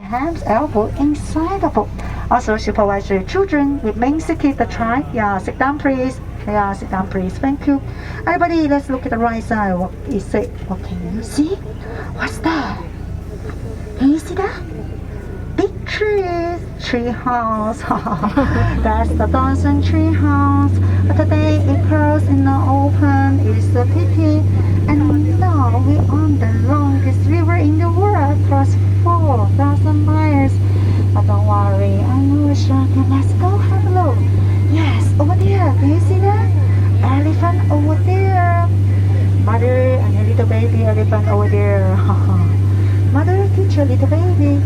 hands, elbow inside the boat. Also, supervise your children. It means to keep the try. Yeah, sit down, please. Yeah, sit down, please. Thank you. Everybody, let's look at the right side. What is it? What can you see? What's that? Can you see that? Big trees, tree house. That's the Dawson tree house. But today it closed in the open. It's a pity. And now we're on the longest river in the world, across 4,000 miles. But don't worry, I know a shark. Let's go have a look. Yes, over there. Can you see that? Elephant over there. Mother and a little baby elephant over there. Mother teach a little baby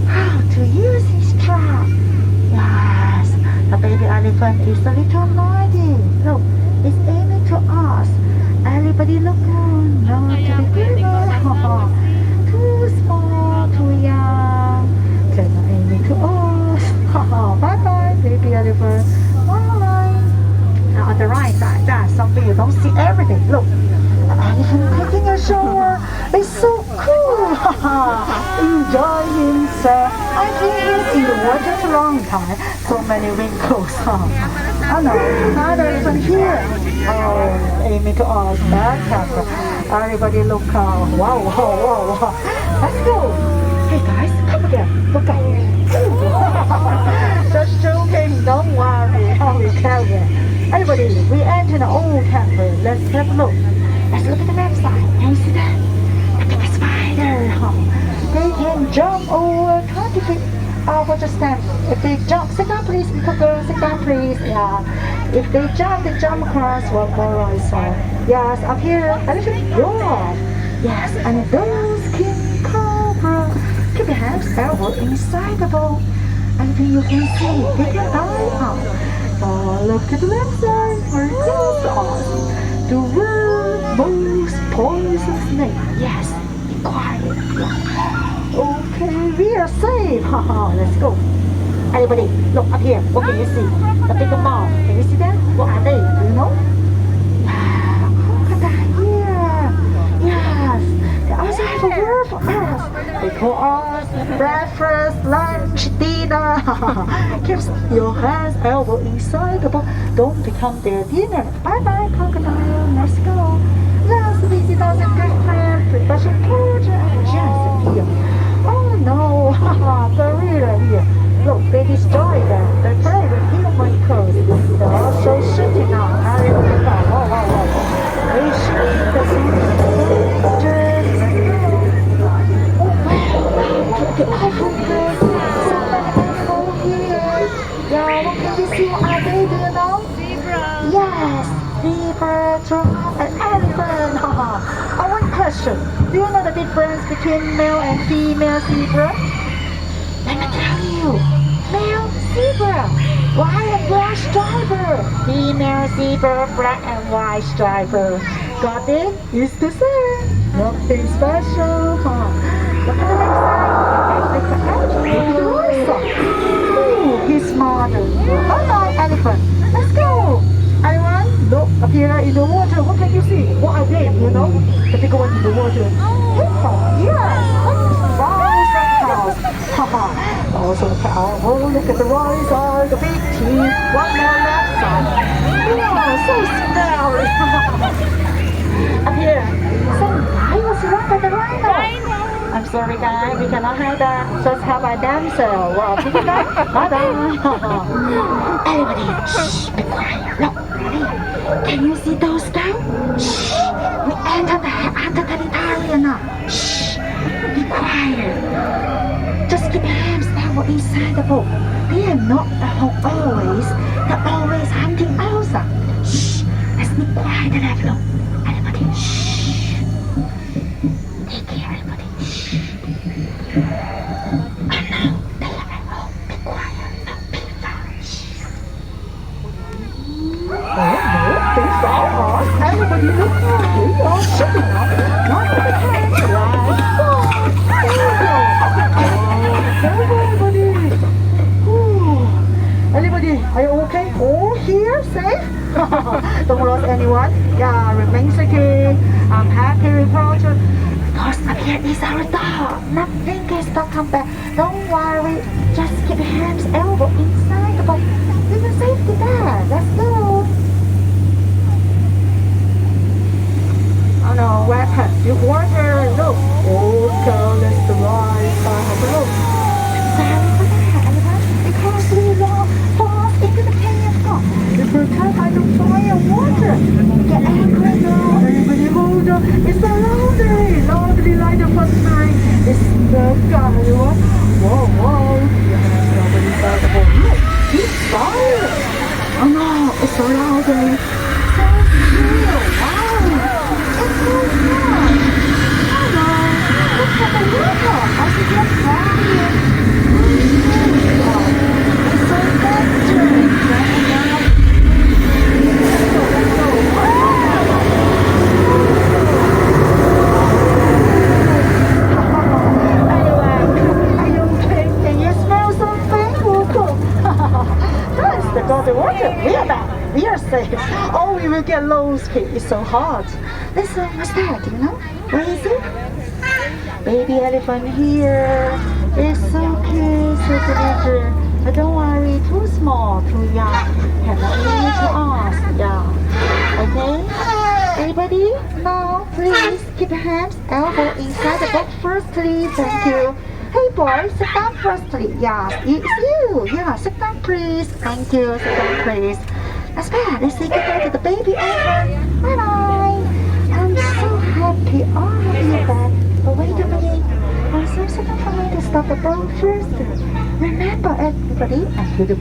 how to use his trap. Yes, the baby elephant is a little naughty. Look, it's aiming to us. Everybody look on, not to the river. Too small, too young. They're not aiming to us. Bye-bye, baby elephant. Bye. Now on the right side, that's something you don't see every day. Look, an elephant taking a shower. It's so cool. Enjoy himself. I think he's in the water for a long time. So many wrinkles. Oh no, another elephant here. Oh, aiming to us. Bad camera. Everybody look out. Wow, wow, wow, wow. Let's go. Hey guys, come again. Look out. Just joking. Don't worry. We carry. Everybody, we enter the old camper. Let's have a look. Let's look at the left side. Can you see that? Look at the spider. They can jump over 20 feet. What just stand? If they jump, sit down please, little girl, sit down please. Yeah. If they jump across one more right side. Yes, up here, elephant roar. Yes, and those king cobra. Keep your hands, elbow inside the boat. Anything you can see, they can dive out. Look at the left side, where it goes on. The world's most poisonous snake. Yes, be quiet. Okay, we are safe. Haha, let's go. Everybody, look up here. What can you see? The big mouth. Can you see that? What are they? Do you know? Crocodile here. Yes. They also have a word for us. They call us breakfast, lunch, dinner. Keep your hands, elbow inside the boat. Don't become their dinner. Bye bye, crocodile. Let's go. Let's visit us a different production project and Jensen here. Oh no, haha, gorilla here. Look, they destroy them. They play with human clothes. They're also shooting out. I look at that. Wow, wow, wow. They shoot the soldiers. The awful bird. So many awful here. Yeah, what can you see? What are they? Do you know? Zebra. Yes, zebra, giraffe, and elephant. Haha. One question. Do you know the difference between male and female zebra? Let me tell you. Male zebra, white and black striper. Female zebra, black and white striper. Got it? It's the same. Nothing special. Look at the left side. Look at the right side. Ooh, he's smarter. Bye-bye, elephant. Let's go. Everyone, look up here in the water. What can you see? What are they? You know? The big one in the water. Hippo. Yes. Wow, haha. Also the cow. Oh, look at the right side. The big teeth. One more left side. Wow, so smelly. Up here. Some guy was run by the rhino. I'm sorry guys, we cannot have that. Just have a damsel. Wow, pick it up. Bye-bye. Everybody, shh, be quiet. Look, ready? Can you see those guys? Shh, we enter the territory now. Shh, be quiet. Just keep your hands down inside the boat. They are not always. They're always hunting outside. Shh, let's be quiet and have a look. Everybody, shh. Take care, everybody. And now, they are at home. Be quiet. Don't be foolish. Oh no, they saw us. Everybody look out. We are sitting up. Not with the hands right. Everybody, are you okay? All here, safe? Don't lose anyone. Yeah, remain secure. I'm happy with culture. Because Here is our dog. Nothing can stop come back. Don't worry. Just keep your hands, elbow inside the box. This is safety there. Let's go. Oh no, what happened? You water. Look. Oh, go. Let's the right side of the road. Sorry for that, everyone. Because we will fall into the canyon top. If we're caught by the fire water, get angry now. Everybody hold on. It's the laundry. Laundry like the first night. It's the guy. Whoa, whoa. You have somebody inside the boat. Look, he's fire. Oh no, it's the laundry. So cute. Wow. It's so fun. Oh no, look at the water. I should get fire. It's so dangerous. Let's go. The water, we are back, we are safe. Oh, we will get lost. It's so hot. Listen, what's that? Do you know? Where is it? Baby elephant here. It's so cute, so delicious. But don't worry, too small, too young. Cannot really to us. Yeah. Okay? Everybody, now please keep your hands, elbow inside the box first, please. Thank you. Hey boy, sit down firstly. Yeah, it's you. Yeah, sit down please. Thank you. Sit down please. That's bad. Let's say goodbye to the baby elephant. Bye bye. I'm so happy all of you back. But wait a minute. I'm so second for me to stop the boat first. Remember everybody, and do the